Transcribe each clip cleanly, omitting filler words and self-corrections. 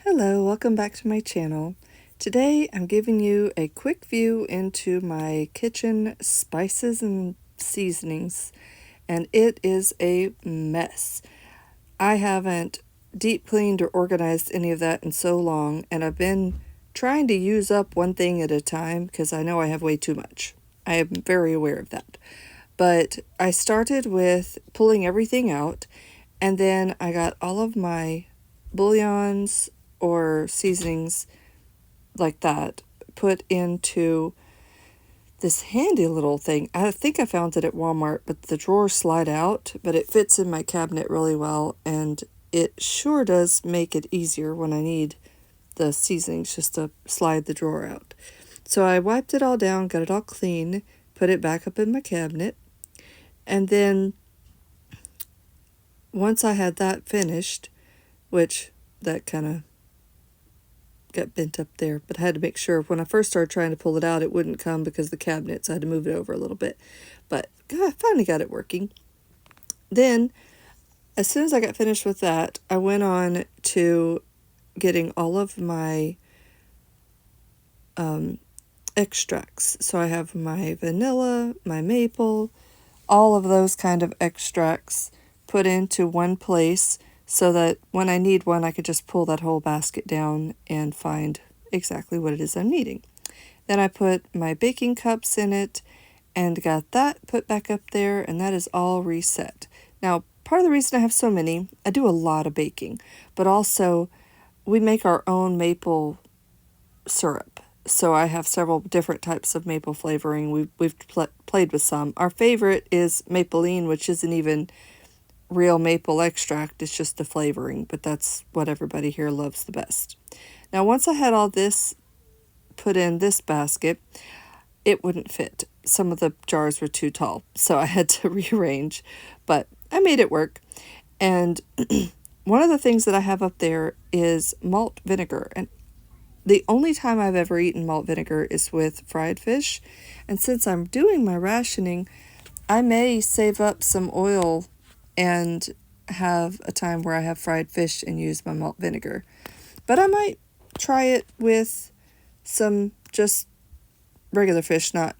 Hello, welcome back to my channel. Today I'm giving you a quick view into my kitchen spices and seasonings, and it is a mess. I haven't deep cleaned or organized any of that in so long, and I've been trying to use up one thing at a time because I know I have way too much. I am very aware of that. But I started with pulling everything out, and then I got all of my bouillons or seasonings like that put into this handy little thing. I think I found it at Walmart, but the drawers slide out, but it fits in my cabinet really well, and it sure does make it easier when I need the seasonings just to slide the drawer out. So I wiped it all down, got it all clean, put it back up in my cabinet, and then once I had that finished, which that kind of got bent up there, but I had to make sure when I first started trying to pull it out, it wouldn't come because of the cabinet, so I had to move it over a little bit. But I finally got it working. Then, as soon as I got finished with that, I went on to getting all of my extracts. So I have my vanilla, my maple, all of those kind of extracts put into one place so that when I need one, I could just pull that whole basket down and find exactly what it is I'm needing. Then I put my baking cups in it and got that put back up there, and that is all reset. Now, part of the reason I have so many, I do a lot of baking, but also we make our own maple syrup. So I have several different types of maple flavoring. We've played with some. Our favorite is Mapleine, which isn't even real maple extract, it's just the flavoring, but that's what everybody here loves the best. Now, once I had all this put in this basket, it wouldn't fit. Some of the jars were too tall, so I had to rearrange, but I made it work. And one of the things that I have up there is malt vinegar, and the only time I've ever eaten malt vinegar is with fried fish, and since I'm doing my rationing, I may save up some oil and have a time where I have fried fish and use my malt vinegar. But I might try it with some just regular fish, not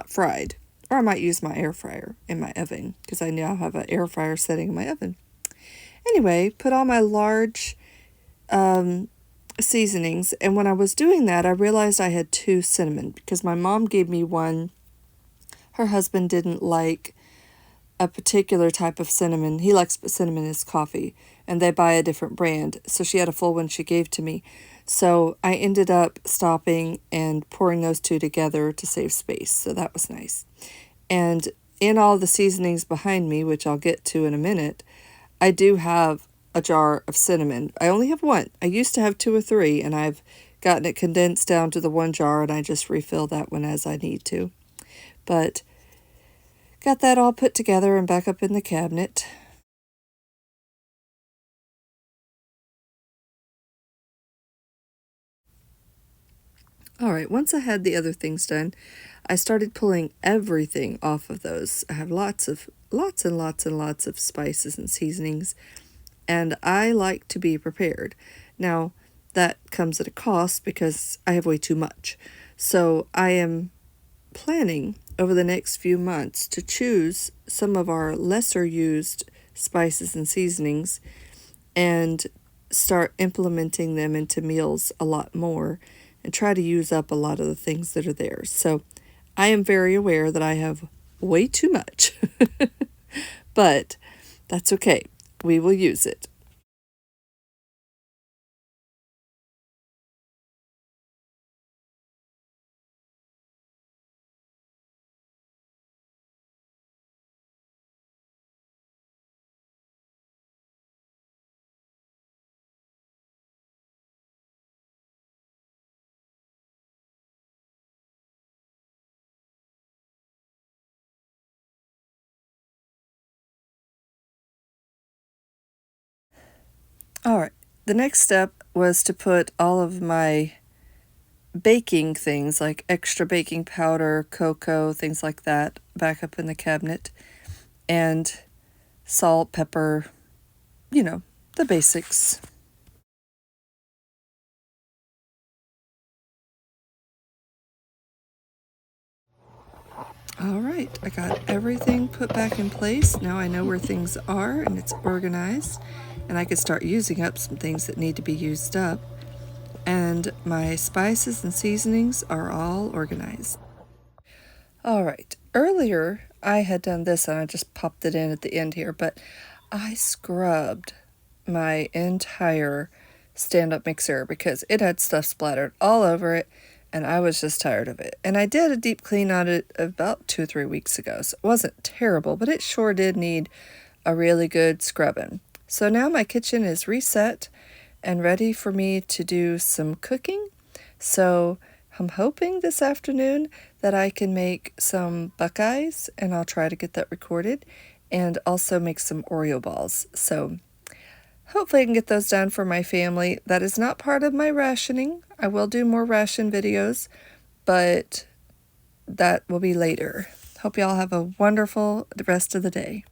fried. Or I might use my air fryer in my oven because I now have an air fryer setting in my oven. Anyway, put all my large seasonings, and when I was doing that, I realized I had two cinnamon because my mom gave me one. Her husband didn't like a particular type of cinnamon. He likes cinnamon in his coffee, and they buy a different brand. So she had a full one she gave to me. So I ended up stopping and pouring those two together to save space. So that was nice. And in all the seasonings behind me, which I'll get to in a minute, I do have a jar of cinnamon. I only have one. I used to have two or three, and I've gotten it condensed down to the one jar, and I just refill that one as I need to. But got that all put together and back up in the cabinet. All right, once I had the other things done, I started pulling everything off of those. I have lots and lots of spices and seasonings, and I like to be prepared. Now, that comes at a cost because I have way too much. So I am planning over the next few months to choose some of our lesser used spices and seasonings and start implementing them into meals a lot more and try to use up a lot of the things that are there. So I am very aware that I have way too much, but that's okay. We will use it. All right. The next step was to put all of my baking things like extra baking powder, cocoa, things like that back up in the cabinet, and salt, pepper, you know, the basics. All right, I got everything put back in place. Now I know where things are and it's organized, and I can start using up some things that need to be used up. And my spices and seasonings are all organized. All right, earlier I had done this and I just popped it in at the end here, but I scrubbed my entire stand-up mixer because it had stuff splattered all over it and I was just tired of it. And I did a deep clean on it about 2 or 3 weeks ago, so it wasn't terrible, but it sure did need a really good scrubbing. So now my kitchen is reset and ready for me to do some cooking. So I'm hoping this afternoon that I can make some Buckeyes, and I'll try to get that recorded, and also make some Oreo balls. So hopefully I can get those done for my family. That is not part of my rationing. I will do more ration videos, but that will be later. Hope y'all have a wonderful rest of the day.